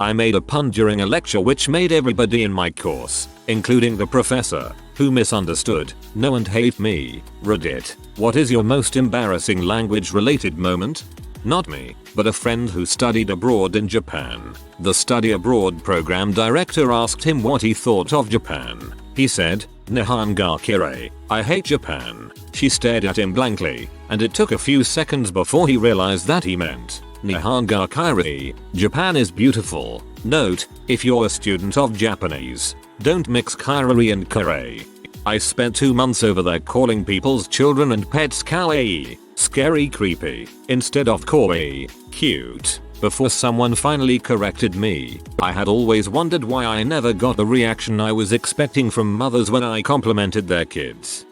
I made a pun during a lecture which made everybody in my course, including the professor, who misunderstood, know and hate me. Reddit. What is your most embarrassing language related moment? Not me, but a friend who studied abroad in Japan. The study abroad program director asked him what he thought of Japan. He said, "Nihon ga kirei, I hate Japan." She stared at him blankly, and it took a few seconds before he realized that he meant, "Nihon ga kirei, Japan is beautiful." Note, if you're a student of Japanese, don't mix kirei and kirei. I spent 2 months over there calling people's children and pets kawaii, scary creepy, instead of kawaii, cute, before someone finally corrected me. I had always wondered why I never got the reaction I was expecting from mothers when I complimented their kids.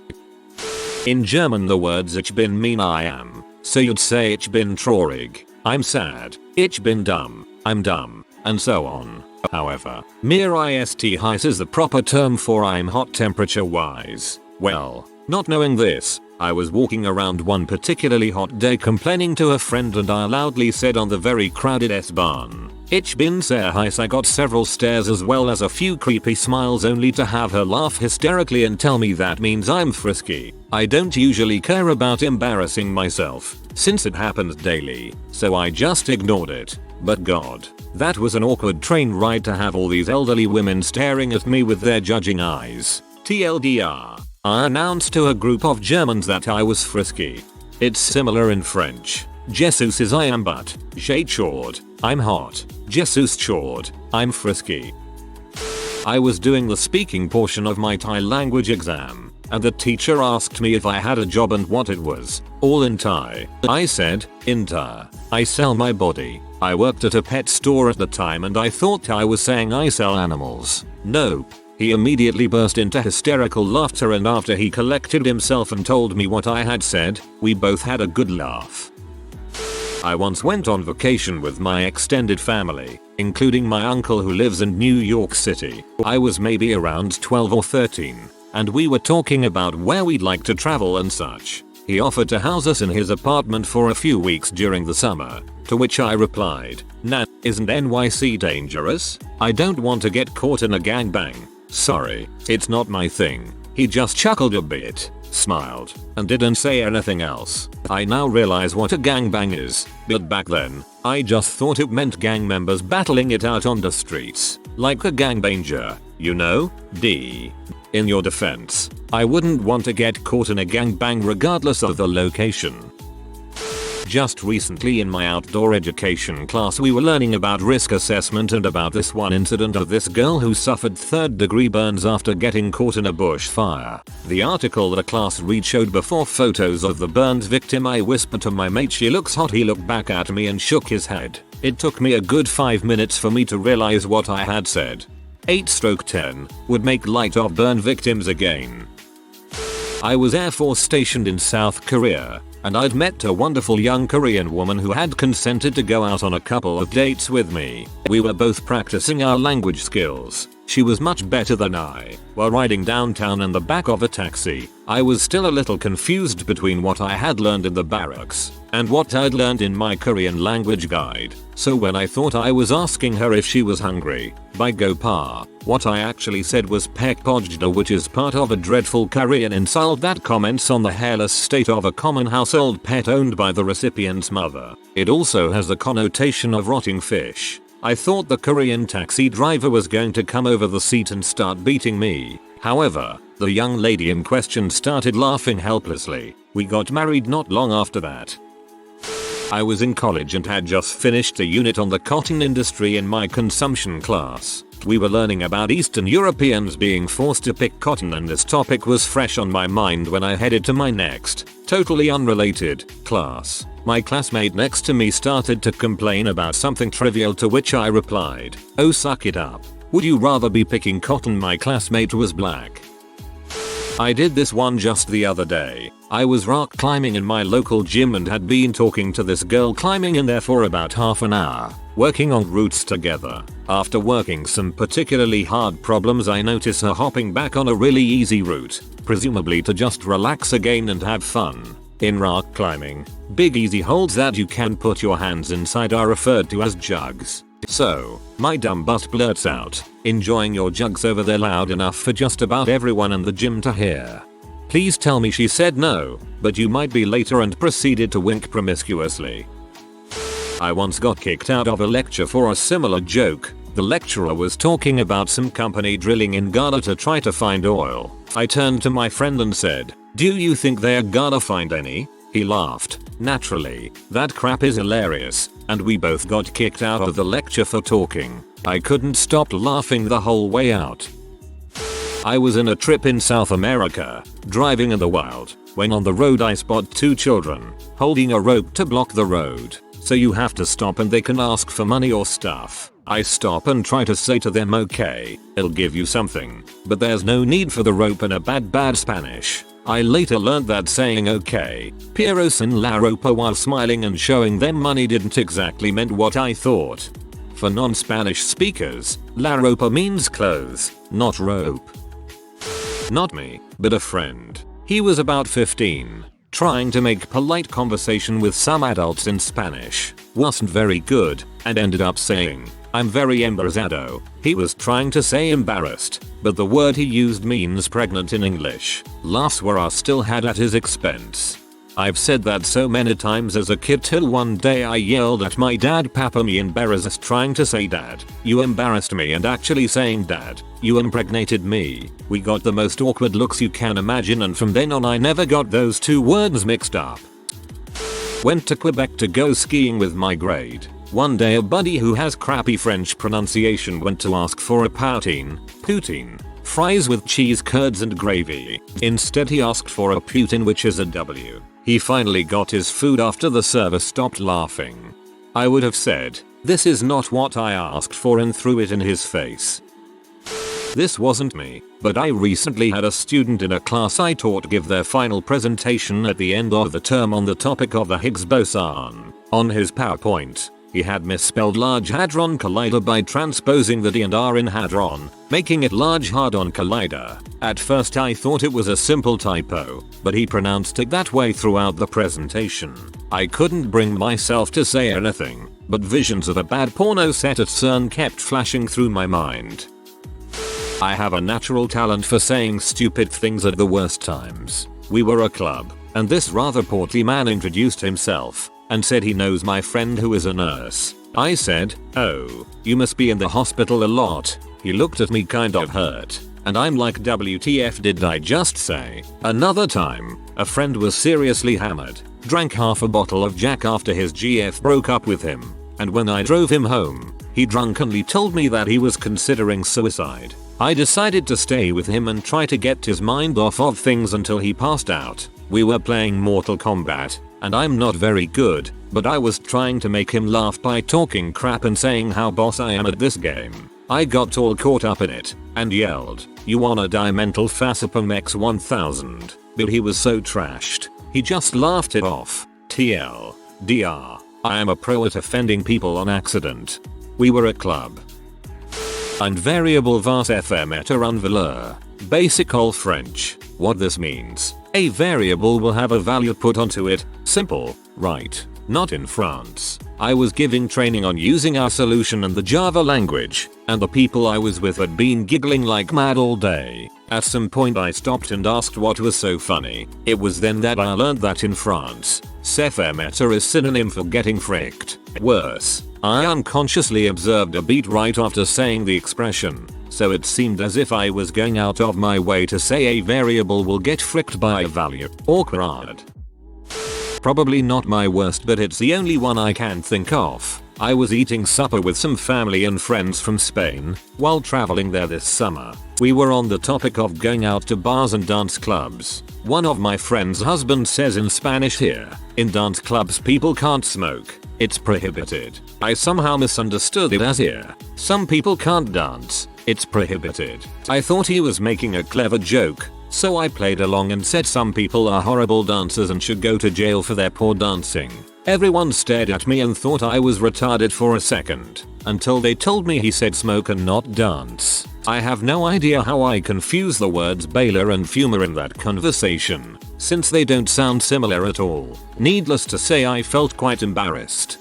In German the words ich bin mean I am, so you'd say ich bin traurig, I'm sad, ich bin dumm, I'm dumb, and so on. However, mir ist heiß is the proper term for I'm hot temperature wise. Well, not knowing this, I was walking around one particularly hot day complaining to a friend and I loudly said on the very crowded S-Bahn, "Ich bin sehr heiß." I got several stares as well as a few creepy smiles only to have her laugh hysterically and tell me that means I'm frisky. I don't usually care about embarrassing myself, since it happens daily, so I just ignored it. But God, that was an awkward train ride to have all these elderly women staring at me with their judging eyes. TLDR. I announced to a group of Germans that I was frisky. It's similar in French. Jesus is I am but, j'ai chaud, I'm hot, Jesus chaud, I'm frisky. I was doing the speaking portion of my Thai language exam, and the teacher asked me if I had a job and what it was, all in Thai. I said, in Thai, I sell my body. I worked at a pet store at the time and I thought I was saying I sell animals. Nope. He immediately burst into hysterical laughter and after he collected himself and told me what I had said, we both had a good laugh. I once went on vacation with my extended family, including my uncle who lives in New York City. I was maybe around 12 or 13, and we were talking about where we'd like to travel and such. He offered to house us in his apartment for a few weeks during the summer, to which I replied, "Nah, isn't NYC dangerous? I don't want to get caught in a gangbang. Sorry, it's not my thing." He just chuckled a bit, smiled, and didn't say anything else. I now realize what a gangbang is, but back then, I just thought it meant gang members battling it out on the streets, like a gangbanger, you know? In your defense, I wouldn't want to get caught in a gangbang regardless of the location. Just recently in my outdoor education class we were learning about risk assessment and about this one incident of this girl who suffered 3rd-degree burns after getting caught in a bushfire. The article the class read showed before photos of the burns victim. I whispered to my mate, "She looks hot." He looked back at me and shook his head. It took me a good 5 minutes for me to realize what I had said. 8/10 would make light of burn victims again. I was Air Force stationed in South Korea, and I'd met a wonderful young Korean woman who had consented to go out on a couple of dates with me. We were both practicing our language skills. She was much better than I. While riding downtown in the back of a taxi, I was still a little confused between what I had learned in the barracks and what I'd learned in my Korean language guide. So when I thought I was asking her if she was hungry, by Gopar, what I actually said was pekpojda, which is part of a dreadful Korean insult that comments on the hairless state of a common household pet owned by the recipient's mother. It also has the connotation of rotting fish. I thought the Korean taxi driver was going to come over the seat and start beating me. However, the young lady in question started laughing helplessly. We got married not long after that. I was in college and had just finished a unit on the cotton industry in my consumption class. We were learning about Eastern Europeans being forced to pick cotton, and this topic was fresh on my mind when I headed to my next, totally unrelated, class. My classmate next to me started to complain about something trivial, to which I replied, "Oh, suck it up. Would you rather be picking cotton?" My classmate was black. I did this one just the other day. I was rock climbing in my local gym and had been talking to this girl climbing in there for about half an hour, working on routes together. After working some particularly hard problems, I notice her hopping back on a really easy route, presumably to just relax again and have fun. In rock climbing, big easy holds that you can put your hands inside are referred to as jugs. So, my dumb butt blurts out, enjoying your jugs over there loud enough for just about everyone in the gym to hear. Please tell me she said no, but you might be later, and proceeded to wink promiscuously. I once got kicked out of a lecture for a similar joke. The lecturer was talking about some company drilling in Ghana to try to find oil. I turned to my friend and said, "Do you think they're gonna find any?" He laughed. Naturally, that crap is hilarious, and we both got kicked out of the lecture for talking. I couldn't stop laughing the whole way out. I was in a trip in South America, driving in the wild, when on the road I spot two children holding a rope to block the road. So you have to stop and they can ask for money or stuff. I stop and try to say to them, "Okay, I'll give you something, but there's no need for the rope," in a bad Spanish. I later learned that saying "okay, pero sin la ropa" while smiling and showing them money didn't exactly mean what I thought. For non-Spanish speakers, la ropa means clothes, not rope. Not me, but a friend. He was about 15, trying to make polite conversation with some adults in Spanish. Wasn't very good, and ended up saying, "I'm very embarazado." He was trying to say embarrassed, but the word he used means pregnant in English. Laughs were still had at his expense. I've said that so many times as a kid till one day I yelled at my dad, "Papa, me embarrassed," trying to say "Dad, you embarrassed me," and actually saying "Dad, you impregnated me." We got the most awkward looks you can imagine, and from then on I never got those two words mixed up. Went to Quebec to go skiing with my grade. One day a buddy who has crappy French pronunciation went to ask for a poutine, fries with cheese curds and gravy. Instead he asked for a poutine, which is a W. He finally got his food after the server stopped laughing. I would have said, "This is not what I asked for," and threw it in his face. This wasn't me, but I recently had a student in a class I taught give their final presentation at the end of the term on the topic of the Higgs boson. On his PowerPoint, he had misspelled Large Hadron Collider by transposing the D and R in hadron, making it Large Hadron Collider. At first I thought it was a simple typo, but he pronounced it that way throughout the presentation. I couldn't bring myself to say anything, but visions of a bad porno set at CERN kept flashing through my mind. I have a natural talent for saying stupid things at the worst times. We were a club, and this rather portly man introduced himself and said he knows my friend who is a nurse. I said, "Oh, you must be in the hospital a lot." He looked at me kind of hurt, and I'm like, "WTF did I just say?" Another time, a friend was seriously hammered, drank half a bottle of Jack after his GF broke up with him, and when I drove him home, he drunkenly told me that he was considering suicide. I decided to stay with him and try to get his mind off of things until he passed out. We were playing Mortal Kombat, and I'm not very good, but I was trying to make him laugh by talking crap and saying how boss I am at this game. I got all caught up in it, and yelled, "You wanna die, mental Fasipum X1000, but he was so trashed, he just laughed it off. TLDR, I am a pro at offending people on accident. We were a club. And variable vas éphémère en valeur. Basic old French. What this means. A variable will have a value put onto it. Simple, right? Not in France. I was giving training on using our solution in the Java language, and the people I was with had been giggling like mad all day. At some point I stopped and asked what was so funny. It was then that I learned that in France, s'éphémère is synonym for getting fricked. Worse, I unconsciously observed a beat right after saying the expression, so it seemed as if I was going out of my way to say a variable will get fricked by a value. Awkward. Probably not my worst, but it's the only one I can think of. I was eating supper with some family and friends from Spain while traveling there this summer. We were on the topic of going out to bars and dance clubs. One of my friend's husbands says in Spanish, "Here, in dance clubs people can't smoke. It's prohibited." I somehow misunderstood it as "here, some people can't dance. It's prohibited." I thought he was making a clever joke, so I played along and said some people are horrible dancers and should go to jail for their poor dancing. Everyone stared at me and thought I was retarded for a second, until they told me he said smoke and not dance. I have no idea how I confused the words Baylor and Fumer in that conversation, since they don't sound similar at all. Needless to say, I felt quite embarrassed.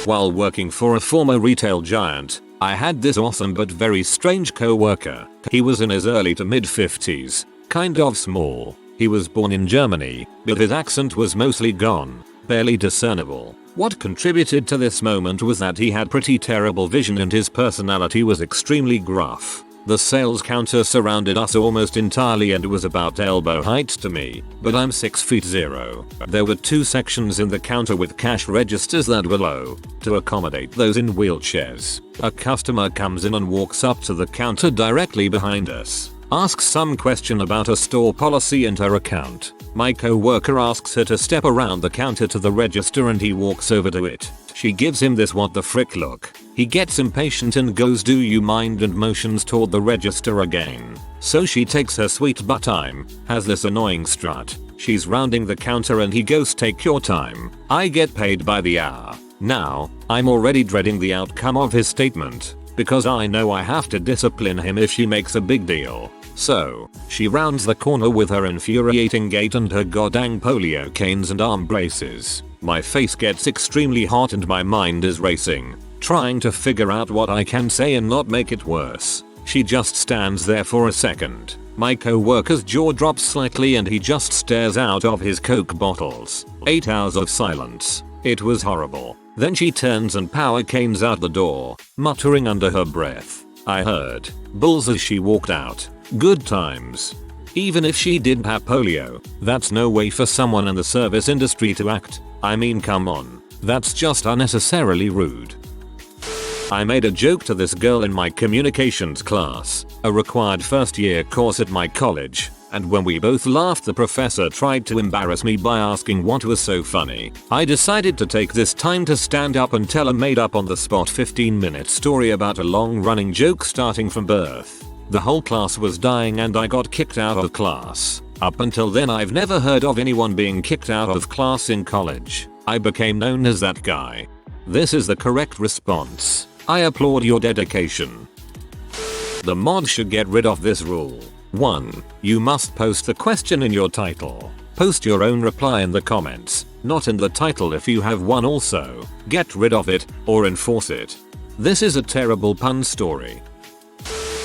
While working for a former retail giant, I had this awesome but very strange co-worker. He was in his early to mid 50s, kind of small. He was born in Germany, but his accent was mostly gone, barely discernible. What contributed to this moment was that he had pretty terrible vision and his personality was extremely gruff. The sales counter surrounded us almost entirely and was about elbow height to me, but I'm 6'0". There were 2 sections in the counter with cash registers that were low, to accommodate those in wheelchairs. A customer comes in and walks up to the counter directly behind us, asks some question about a store policy and her account. My co-worker asks her to step around the counter to the register and he walks over to it. She gives him this what the frick look. He gets impatient and goes do you mind and motions toward the register again. So she takes her sweet butt time, has this annoying strut. She's rounding the counter and he goes take your time. I get paid by the hour. Now, I'm already dreading the outcome of his statement, because I know I have to discipline him if she makes a big deal. So, she rounds the corner with her infuriating gait and her goddamn polio canes and arm braces. My face gets extremely hot and my mind is racing, trying to figure out what I can say and not make it worse. She just stands there for a second. My co-worker's jaw drops slightly and he just stares out of his Coke bottles. 8 hours of silence. It was horrible. Then she turns and power canes out the door, muttering under her breath. I heard bulls as she walked out. Good times. Even if she did have polio, that's no way for someone in the service industry to act. I mean, come on. That's just unnecessarily rude. I made a joke to this girl in my communications class, a required first year course at my college, and when we both laughed the professor tried to embarrass me by asking what was so funny. I decided to take this time to stand up and tell a made up on the spot 15-minute story about a long running joke starting from birth. The whole class was dying and I got kicked out of class. Up until then I've never heard of anyone being kicked out of class in college. I became known as that guy. This is the correct response. I applaud your dedication. The mod should get rid of this rule. 1. You must post the question in your title. Post your own reply in the comments, not in the title if you have one also. Get rid of it, or enforce it. This is a terrible pun story.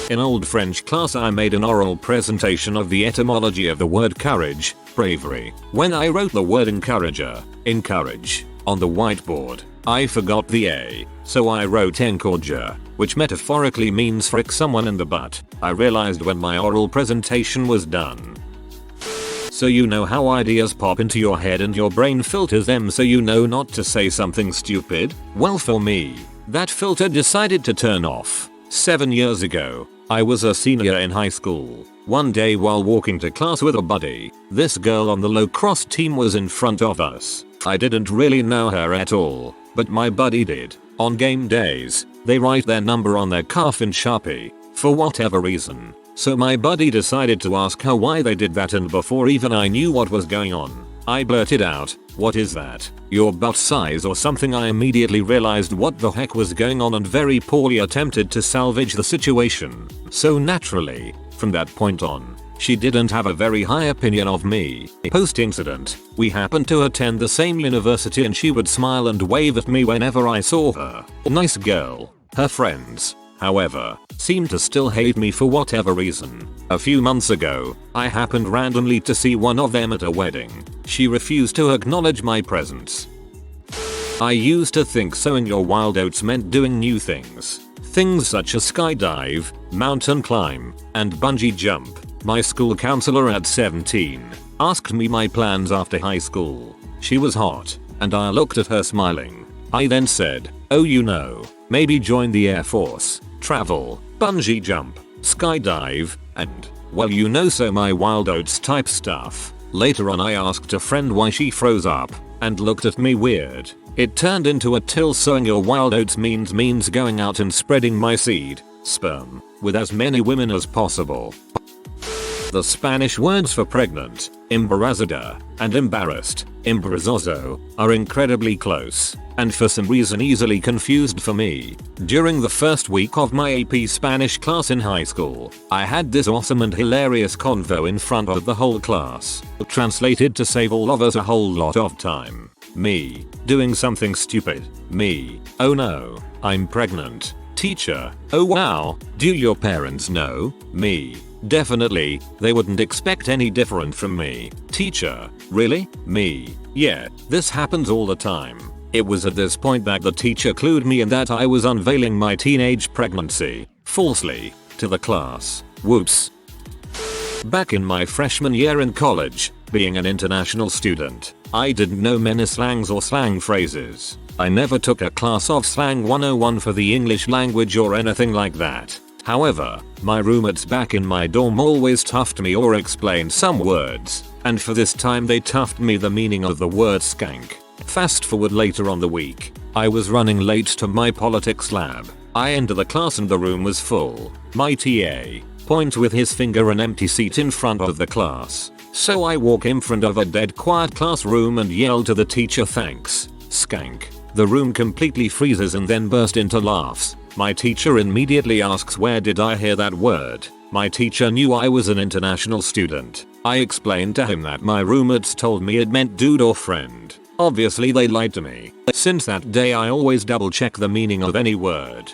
In old French class I made an oral presentation of the etymology of the word courage, bravery. When I wrote the word encourage, on the whiteboard, I forgot the A, so I wrote encourage, which metaphorically means frick someone in the butt. I realized when my oral presentation was done. So you know how ideas pop into your head and your brain filters them so you know not to say something stupid? Well, for me, that filter decided to turn off. 7 years ago, I was a senior in high school. One day while walking to class with a buddy, this girl on the lacrosse team was in front of us. I didn't really know her at all, but my buddy did. On game days, they write their number on their calf in Sharpie, for whatever reason. So my buddy decided to ask her why they did that, and before even I knew what was going on, I blurted out, "What is that? Your butt size or something?" I immediately realized what the heck was going on and very poorly attempted to salvage the situation. So naturally, from that point on, she didn't have a very high opinion of me. Post incident, we happened to attend the same university and she would smile and wave at me whenever I saw her. Nice girl. Her friends, however, seemed to still hate me for whatever reason. A few months ago, I happened randomly to see one of them at a wedding. She refused to acknowledge my presence. I used to think sowing your wild oats meant doing new things. Things such as skydive, mountain climb, and bungee jump. My school counselor at 17 asked me my plans after high school. She was hot, and I looked at her smiling. I then said, "Oh, you know, maybe join the Air Force, travel, bungee jump, skydive, and, well, you know, so my wild oats type stuff." Later on I asked a friend why she froze up, and looked at me weird. It turned into a till sowing your wild oats means going out and spreading my seed, sperm, with as many women as possible. The Spanish words for pregnant, embarazada, and embarrassed, embarazoso, are incredibly close, and for some reason easily confused for me. During the first week of my AP Spanish class in high school, I had this awesome and hilarious convo in front of the whole class, translated to save all of us a whole lot of time. Me. Doing something stupid. Me. Oh no, I'm pregnant. Teacher. Oh wow, do your parents know? Me. Definitely, they wouldn't expect any different from me. Teacher. Really? Me. Yeah, this happens all the time. It was at this point that the teacher clued me in that I was unveiling my teenage pregnancy, falsely, to the class. Whoops. Back in my freshman year in college, being an international student, I didn't know many slangs or slang phrases. I never took a class of Slang 101 for the English language or anything like that. However, my roommates back in my dorm always toughed me or explained some words, and for this time they toughed me the meaning of the word skank. Fast forward later on the week, I was running late to my politics lab. I enter the class and the room was full. My TA points with his finger an empty seat in front of the class. So I walk in front of a dead quiet classroom and yell to the teacher, "Thanks, skank." The room completely freezes and then burst into laughs. My teacher immediately asks where did I hear that word. My teacher knew I was an international student. I explained to him that my roommates told me it meant dude or friend. Obviously they lied to me. Since that day I always double check the meaning of any word.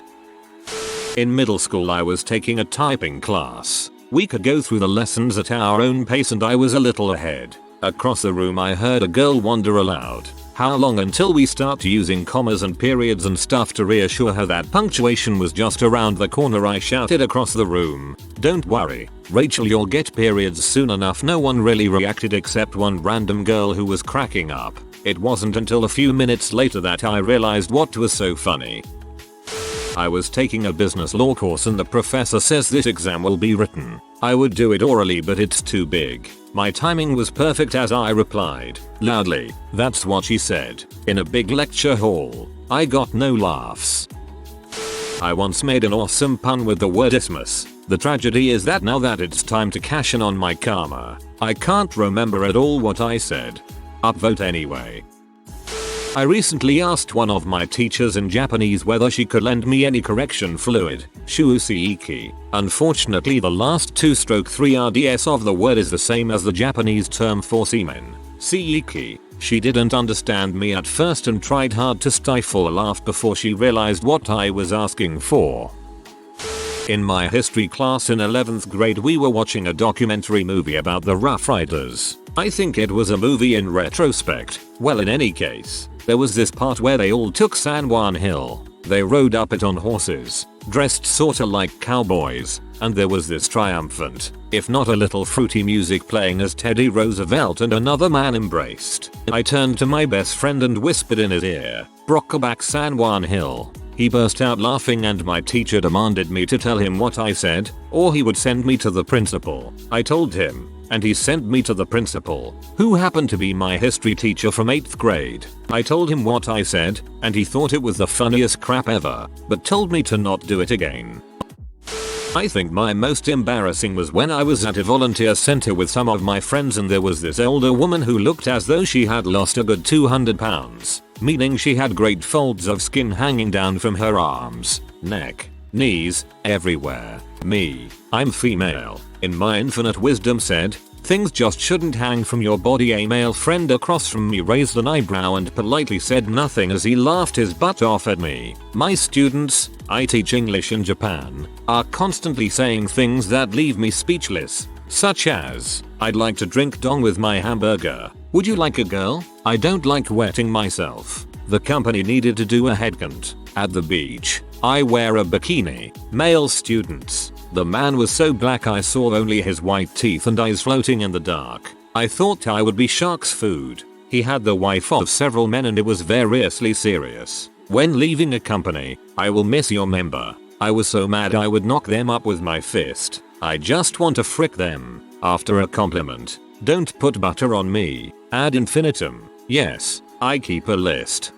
In middle school I was taking a typing class. We could go through the lessons at our own pace and I was a little ahead. Across the room I heard a girl wonder aloud, how long until we start using commas and periods and stuff to reassure her that punctuation was just around the corner. I shouted across the room, "Don't worry, Rachel, you'll get periods soon enough." No one really reacted except one random girl who was cracking up. It wasn't until a few minutes later that I realized what was so funny. I was taking a business law course and the professor says this exam will be written. I would do it orally but it's too big. My timing was perfect as I replied, loudly, "That's what she said," in a big lecture hall. I got no laughs. I once made an awesome pun with the word isthmus. The tragedy is that now that it's time to cash in on my karma, I can't remember at all what I said. Upvote anyway. I recently asked one of my teachers in Japanese whether she could lend me any correction fluid, shuusiiki. Unfortunately the last 2-3 RDS of the word is the same as the Japanese term for semen, siiki. She didn't understand me at first and tried hard to stifle a laugh before she realized what I was asking for. In my history class in 11th grade we were watching a documentary movie about the Rough Riders. I think it was a movie in retrospect. Well, in any case, there was this part where they all took San Juan Hill. They rode up it on horses, dressed sorta like cowboys, and there was this triumphant, if not a little fruity music playing as Teddy Roosevelt and another man embraced. I turned to my best friend and whispered in his ear, "Brockleback San Juan Hill." He burst out laughing and my teacher demanded me to tell him what I said, or he would send me to the principal. I told him, and he sent me to the principal, who happened to be my history teacher from 8th grade. I told him what I said, and he thought it was the funniest crap ever, but told me to not do it again. I think my most embarrassing was when I was at a volunteer center with some of my friends and there was this older woman who looked as though she had lost a good 200 pounds, meaning she had great folds of skin hanging down from her arms, neck, knees, everywhere. Me, I'm female, in my infinite wisdom said, "Things just shouldn't hang from your body." A male friend across from me raised an eyebrow and politely said nothing as he laughed his butt off at me. My students, I teach English in Japan, are constantly saying things that leave me speechless, such as, "I'd like to drink dong with my hamburger. Would you like a girl? I don't like wetting myself." The company needed to do a headcount. At the beach, I wear a bikini. Male students. The man was so black I saw only his white teeth and eyes floating in the dark. I thought I would be shark's food. He had the wife of several men and it was variously serious. "When leaving a company, I will miss your member." I was so mad I would knock them up with my fist. I just want to frick them. After a compliment, "Don't put butter on me." Ad infinitum. Yes, I keep a list.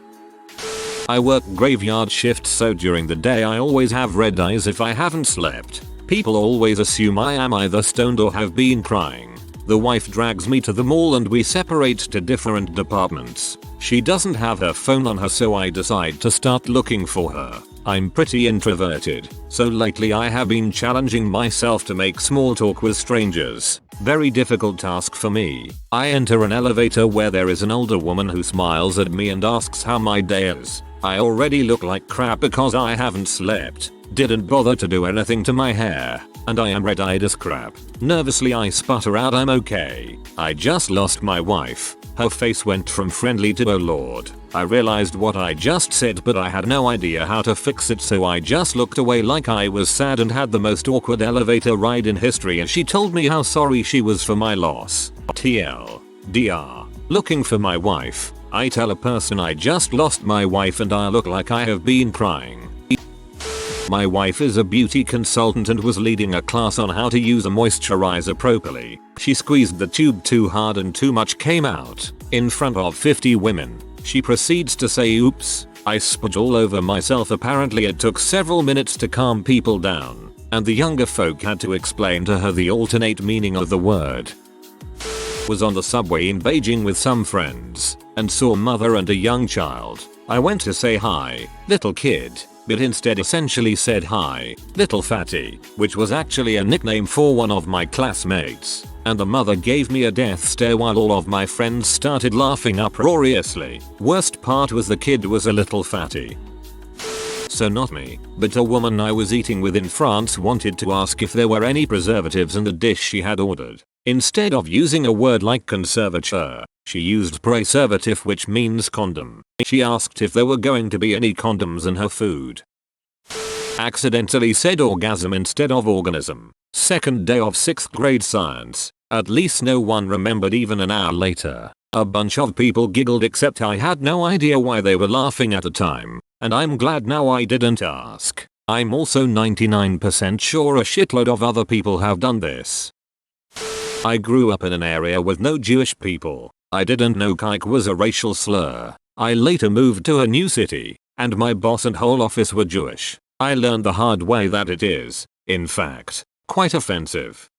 I work graveyard shifts so during the day I always have red eyes if I haven't slept. People always assume I am either stoned or have been crying. The wife drags me to the mall and we separate to different departments. She doesn't have her phone on her so I decide to start looking for her. I'm pretty introverted, so lately I have been challenging myself to make small talk with strangers. Very difficult task for me. I enter an elevator where there is an older woman who smiles at me and asks how my day is. I already look like crap because I haven't slept, didn't bother to do anything to my hair, and I am red-eyed as crap. Nervously I sputter out I'm okay. I just lost my wife. Her face went from friendly to oh lord. I realized what I just said but I had no idea how to fix it, so I just looked away like I was sad and had the most awkward elevator ride in history as she told me how sorry she was for my loss. TLDR. Looking for my wife. I tell a person I just lost my wife and I look like I have been crying. My wife is a beauty consultant and was leading a class on how to use a moisturizer properly. She squeezed the tube too hard and too much came out. In front of 50 women. She proceeds to say oops, I spit all over myself. Apparently it took several minutes to calm people down, and the younger folk had to explain to her the alternate meaning of the word. Was on the subway in Beijing with some friends, and saw a mother and a young child. I went to say hi, little kid, but instead essentially said hi, little fatty, which was actually a nickname for one of my classmates, and the mother gave me a death stare while all of my friends started laughing uproariously. Worst part was the kid was a little fatty. So not me, but a woman I was eating with in France wanted to ask if there were any preservatives in the dish she had ordered. Instead of using a word like conservateur, she used preservative, which means condom. She asked if there were going to be any condoms in her food. Accidentally said orgasm instead of organism. Second day of 6th grade science. At least no one remembered even an hour later. A bunch of people giggled except I had no idea why they were laughing at the time, and I'm glad now I didn't ask. I'm also 99% sure a shitload of other people have done this. I grew up in an area with no Jewish people. I didn't know kike was a racial slur. I later moved to a new city, and my boss and whole office were Jewish. I learned the hard way that it is, in fact, quite offensive.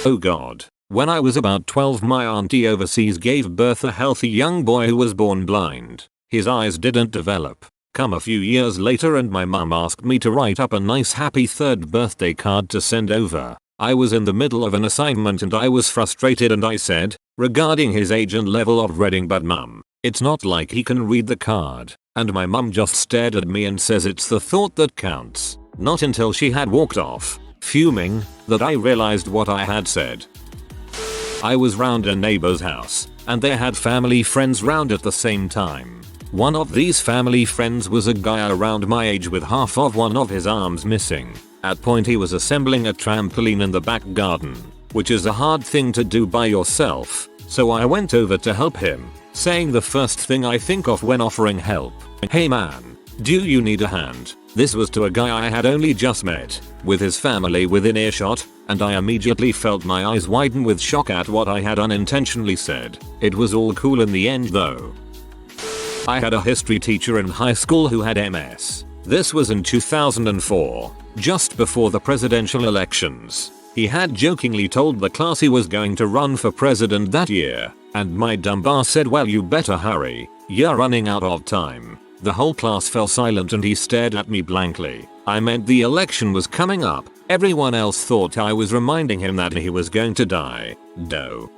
Oh god. When I was about 12, my auntie overseas gave birth a healthy young boy who was born blind. His eyes didn't develop. Come a few years later and my mum asked me to write up a nice happy 3rd birthday card to send over. I was in the middle of an assignment and I was frustrated and I said, regarding his age and level of reading, but mum, it's not like he can read the card. And my mum just stared at me and says it's the thought that counts. Not until she had walked off, fuming, that I realized what I had said. I was round a neighbor's house, and they had family friends round at the same time. One of these family friends was a guy around my age with half of one of his arms missing. At point he was assembling a trampoline in the back garden, which is a hard thing to do by yourself, so I went over to help him, saying the first thing I think of when offering help. Hey man, do you need a hand? This was to a guy I had only just met, with his family within earshot, and I immediately felt my eyes widen with shock at what I had unintentionally said. It was all cool in the end though. I had a history teacher in high school who had MS. This was in 2004, just before the presidential elections. He had jokingly told the class he was going to run for president that year, and my dumb ass said, well, you better hurry, you're running out of time. The whole class fell silent and he stared at me blankly. I meant the election was coming up. Everyone else thought I was reminding him that he was going to die. Doh.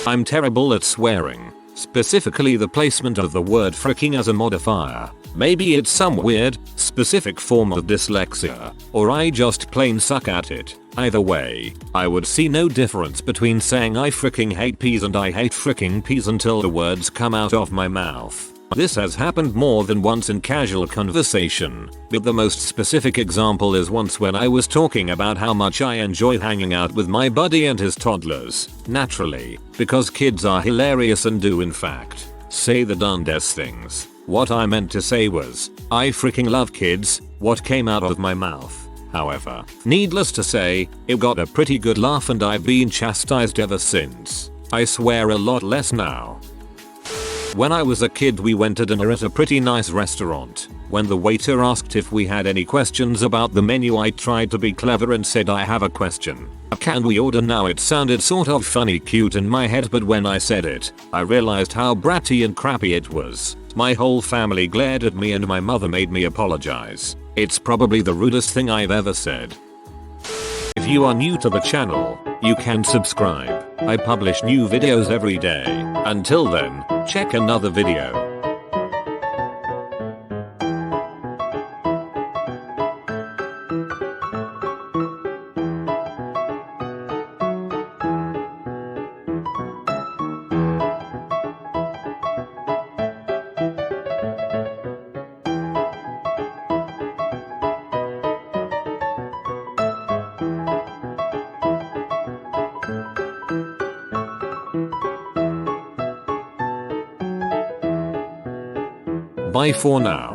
I'm terrible at swearing. Specifically the placement of the word fricking as a modifier. Maybe it's some weird, specific form of dyslexia, or I just plain suck at it. Either way, I would see no difference between saying I fricking hate peas and I hate fricking peas until the words come out of my mouth. This has happened more than once in casual conversation, but the most specific example is once when I was talking about how much I enjoy hanging out with my buddy and his toddlers. Naturally, because kids are hilarious and do in fact say the darndest things. What I meant to say was, I freaking love kids. What came out of my mouth, however, needless to say, it got a pretty good laugh and I've been chastised ever since. I swear a lot less now. When I was a kid we went to dinner at a pretty nice restaurant. When the waiter asked if we had any questions about the menu, I tried to be clever and said, I have a question. Can we order now? It sounded sort of funny cute in my head, but when I said it, I realized how bratty and crappy it was. My whole family glared at me and my mother made me apologize. It's probably the rudest thing I've ever said. If you are new to the channel, you can subscribe. I publish new videos every day. Until then, check another video. Bye for now.